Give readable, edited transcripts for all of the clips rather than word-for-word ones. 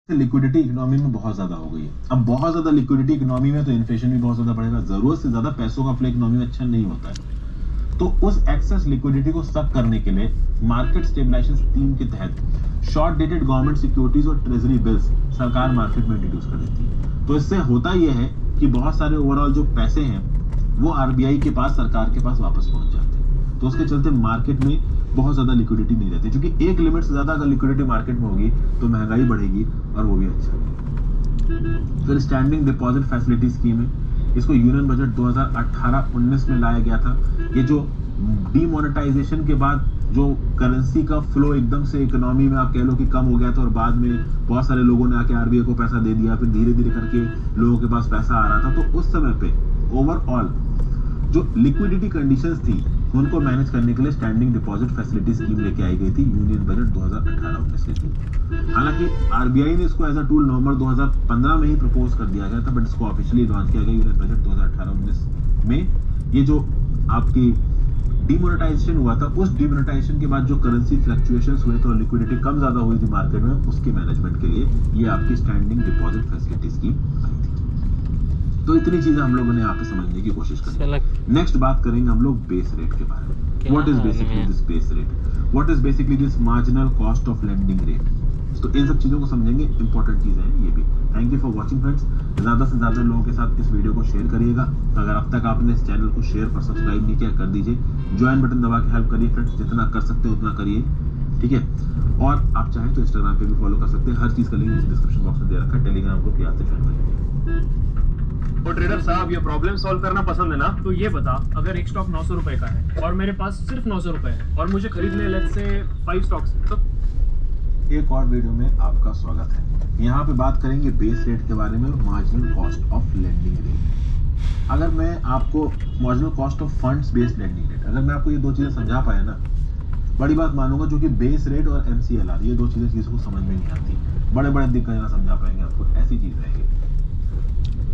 Liquidity economy में बहुत ज्यादा हो गई है। अब बहुत ज्यादा लिक्विडिटी इकोनॉमी में तो इन्फ्लेशन भी बहुत ज्यादा बढ़ेगा, जरूरत से ज्यादा पैसों का फ्लो इकोनॉमी में अच्छा नहीं होता है। तो उस एक्सेस लिक्विडिटी को सक करने के लिए मार्केट स्टेबलाइजेशन स्कीम के तहत शॉर्ट डेटेड गवर्नमेंट सिक्योरिटीज और ट्रेजरी बिल्स सरकार मार्केट में इंट्रोड्यूस कर देती है। तो इससे होता यह है कि बहुत सारे ओवरऑल जो पैसे हैं वो आरबीआई के पास, सरकार के पास वापस पहुंच जाते हैं। तो उसके चलते मार्केट में बहुत ज्यादा लिक्विडिटी नहीं रहती, क्योंकि एक लिमिट से ज्यादा अगर लिक्विडिटी मार्केट में होगी तो महंगाई बढ़ेगी और वो भी अच्छा नहीं। फिर स्टैंडिंग डिपॉजिट फैसिलिटी स्कीम है, इसको यूनियन बजट 2018-19 में लाया गया था। ये जो डीमोनेटाइजेशन के बाद जो करेंसी का फ्लो एकदम से इकोनॉमी में आप कह लो कि कम हो गया था और बाद में बहुत सारे लोगों ने आके आरबीआई को पैसा दे दिया, फिर धीरे धीरे करके लोगों के पास पैसा आ रहा था। तो उस समय पे ओवरऑल जो लिक्विडिटी कंडीशंस थी उनको मैनेज करने के लिए स्टैंडिंग डिपॉजिट फैसिलिटी स्कीम लेके आई गई थी यूनियन बजट 2018-19 के थ्रू। हालांकि आरबीआई ने इसको एज अ टूल नवंबर 2015 में ही प्रपोज कर दिया गया था, बट इसको ऑफिशियली लॉन्च किया गया यूनियन बजट 2018-19 में। ये जो आपकी डिमोनेटाइजेशन हुआ था, उस डिमोनेटाइजेशन के बाद जो करेंसी फ्लक्चुएशंस हुए थे और लिक्विडिटी कम ज्यादा हुई थी मार्केट में, उसके मैनेजमेंट के लिए ये आपकी स्टैंडिंग डिपॉजिट फैसिलिटी स्कीम आई थी। तो इतनी चीजें हम लोगों ने यहाँ पे समझने की कोशिश करी। नेक्स्ट बात करेंगे हम लोग बेस रेट के बारे में। What is basically this base rate, what is basically this marginal cost of lending rate. तो इन सब चीजों को समझेंगे, इंपॉर्टेंट चीजें हैं ये भी। Thank you for watching friends. ज्यादा से ज्यादा लोगों के साथ इस वीडियो को शेयर करिएगा। अगर अब तक आपने इस चैनल को शेयर और सब्सक्राइब नहीं किया, कर दीजिए। ज्वाइन बटन दबा के हेल्प करिए फ्रेंड्स, जितना कर सकते हो उतना करिए, ठीक है। और आप चाहें तो इंस्टाग्राम पे भी फॉलो कर सकते हैं, हर चीज का लिंक नीचे डिस्क्रिप्शन बॉक्स में दे रखा है। टेलीग्राम ग्रुप यहाँ से ज्वाइन करिए। तो ट्रेडर साहब, ये प्रॉब्लम सॉल्व करना पसंद है ना? तो ये बता, अगर एक स्टॉक 900 रुपए का है और मेरे पास सिर्फ 900 रुपए है और मुझे खरीदने लेट्स से 5 स्टॉक्स, तो एक और वीडियो में आपका स्वागत है। यहाँ पे बात करेंगे बेस रेट के बारे में, marginal cost of lending rate. अगर मैं आपको marginal cost of funds based lending rate, अगर मैं आपको ये दो चीजें समझा पाया ना, बड़ी बात मानूंगा। जो कि बेस रेट और एमसीएलआर, ये दो चीजें किसी को समझ में नहीं आती, बड़े बड़े दिक्कत समझा पाएंगे आपको, ऐसी चीज है ये।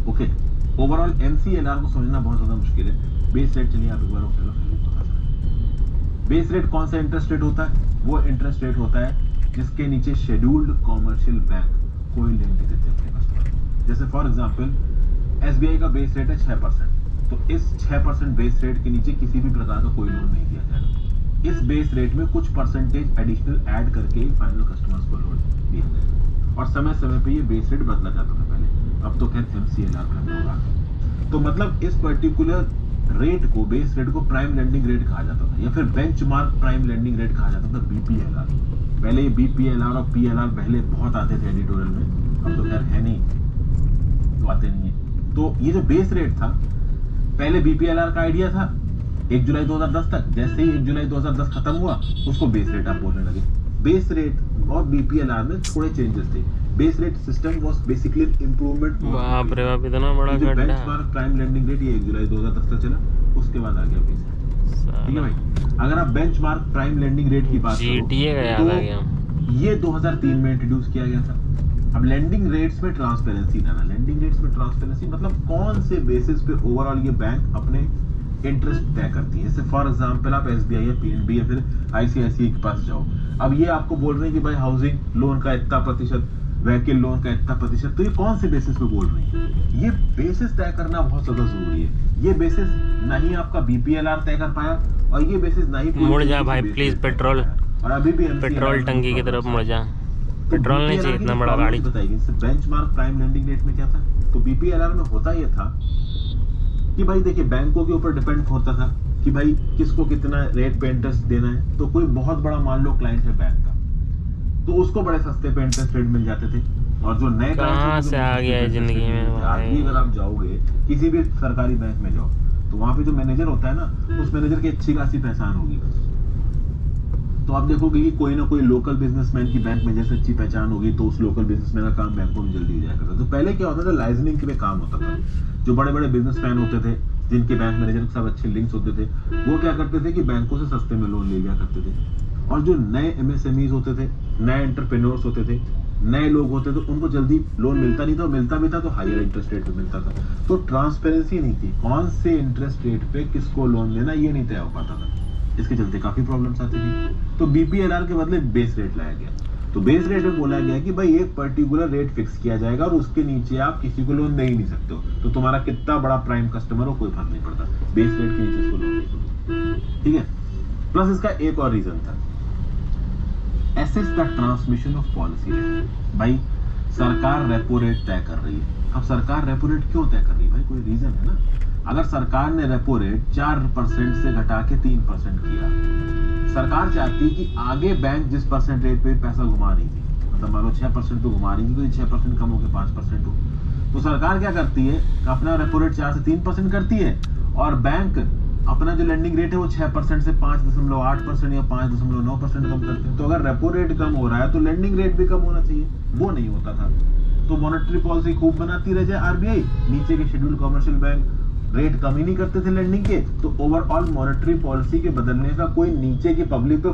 ओके, ओवरऑल एमसीएलआर को समझना बहुत ज्यादा मुश्किल है। बेस रेट चलिए आप एक बार बेस रेट कौन सा इंटरेस्ट रेट होता है? वो इंटरेस्ट रेट होता है जिसके नीचे शेड्यूल्ड कॉमर्शियल बैंक कोई लेन नहीं देते अपने कस्टमर को। जैसे फॉर एग्जांपल एसबीआई का बेस रेट है 6%, तो इस 6% बेस रेट के नीचे किसी भी प्रकार का कोई लोन नहीं दिया जाएगा। इस बेस रेट में कुछ परसेंटेज एडिशनल ऐड करके फाइनल कस्टमर्स को लोन दिया जाएगा, और समय समय पे ये बेस रेट बदला जाता था पहले, अब तो खैर एमसीएलआर का होगा। तो मतलब इस पर्टिकुलर रेट को, बेस रेट को प्राइम लेंडिंग रेट कहा जाता था, या फिर बेंचमार्क प्राइम लेंडिंग रेट कहा जाता था, बीपीएलआर। पहले ये बीपीएलआर और पीएलआर पहले बहुत आते थे एडिटोरियल में, अब तो खैर है नहीं, तो आते नहीं है। तो ये जो बेस रेट था, पहले बीपीएलआर का आइडिया था 1 जुलाई 2010 तक, जैसे ही 1 जुलाई 2010 खत्म हुआ उसको बेस रेट आप बोलने लगे। बेस रेट और बीपीएलआर में थोड़े चेंजेस थे। Base rate system was basically improvement. बाप रे बाप, इतना बड़ा गड्ढा। बेंचमार्क प्राइम लेंडिंग रेट ये 1 जुलाई 2010 तक चला, उसके बाद आ गया बेस रेट, ठीक है भाई। अगर आप बेंचमार्क प्राइम लेंडिंग रेट की बात करो तो ये 2003 में इंट्रोड्यूस किया गया था। अब लेंडिंग रेट्स में ट्रांसपेरेंसी लाना, लेंडिंग रेट्स में ट्रांसपेरेंसी मतलब कौन से बेसिस पे ओवरऑल ये बैंक अपने इंटरेस्ट तय करती है। जैसे फॉर एग्जांपल आप एसबीआई या पीएनबी या फिर आईसीआईसीआई के पास जाओ, अब ये आपको बोल रहे हैं कि भाई हाउसिंग लोन का इतना प्रतिशत, व्हीकल लोन का इतना प्रतिशत, तो ये कौन से बेसिस पे बोल रही है? ये बेसिस तय करना बहुत ज्यादा जरूरी है। ये बेसिस ना ही आपका बीपीएलआर तय कर पाया, और ये बेसिस ना ही मुड़ जा भाई प्लीज, पेट्रोल और अभी भी पेट्रोल टंकी की तरफ मुड़ जा। पेट्रोल नहीं चाहिए इतना बड़ा गाड़ी। बताइए बेंचमार्क प्राइम लेंडिंग रेट में क्या था? तो बीपीएलआर में होता यह था कि भाई देखिए, बैंकों के ऊपर डिपेंड होता था कि भाई किसको कितना रेट पे इंटरेस्ट देना है। तो कोई बहुत बड़ा मान लो क्लाइंट है बैंक का, तो उसको बड़े सस्ते पे इंटरेस्ट रेट मिल जाते थे, और जो नए कहाँ से आ गया है जिंदगी में। आज भी अगर आप जाओगे किसी भी सरकारी बैंक में जाओ, तो वहां पे जो मैनेजर होता है ना, उस मैनेजर की अच्छी खासी पहचान होगी। तो आप देखोगे कि कोई ना कोई लोकल बिजनेसमैन की बैंक में जैसे अच्छी पहचान होगी, तो उस लोकल बिजनेसमैन का काम बैंकों में जल्दी हो जाया करता था। तो पहले क्या होता था, लाइजनिंग के लिए काम होता था। जो बड़े बड़े बिजनेसमैन होते थे, जिनके बैंक मैनेजर के साथ अच्छे लिंक्स होते थे, वो क्या करते थे कि बैंकों से सस्ते में लोन ले लिया करते थे। और जो नए एमएसएमईज होते थे, नए एंटरप्रेन्योर्स होते थे, नए लोग होते थे, उनको जल्दी लोन मिलता नहीं था, मिलता भी था तो हायर इंटरेस्ट रेट पे मिलता था। तो ट्रांसपेरेंसी नहीं थी, कौन से इंटरेस्ट रेट पे किसको लोन लेना ये नहीं तय हो पाता था। इसके चलते काफी प्रॉब्लम्स आती थी। तो बीपीएलआर के बदले बेस रेट लाया गया। तो बेस रेट में बोला गया कि भाई एक पर्टिकुलर रेट फिक्स किया जाएगा और उसके नीचे आप किसी को लोन दे ही नहीं सकते हो, तो तुम्हारा कितना बड़ा प्राइम कस्टमर हो कोई फर्क नहीं पड़ता, बेस रेट के नीचे उसको लोन नहीं करो, ठीक है। प्लस इसका एक और रीजन था, assess the transmission of policy rate. भाई सरकार रेपो रेट तय कर रही है, अब सरकार रेपो रेट क्यों तय कर रही है भाई, कोई रीजन है ना। अगर सरकार ने रेपो रेट 4% से घटा के 3% किया, सरकार चाहती कि आगे बैंक जिस परसेंट रेट पे पैसा घुमा रही थी, मतलब मान लो 6% पे घुमा रही थी, तो ये 6% कम होकर 5% हो, तो सरकार क्या करती है, अपना रेपो रेट 4 से 3% करती है और बैंक अपना जो लेंडिंग रेट है वो 6% से 5.8% या 5.9% कम करते हैं। तो अगर रेपो रेट कम हो रहा है तो लेंडिंग रेट भी कम होना चाहिए, वो नहीं होता था। तो मॉनेटरी पॉलिसी खूब बनाती रह जाए आरबीआई, नीचे के शेड्यूल कमर्शियल बैंक रेट कम ही नहीं करते थे लेंडिंग के, तो ओवरऑल मॉनेटरी पॉलिसी के बदलने का कोई नीचे की पब्लिक पे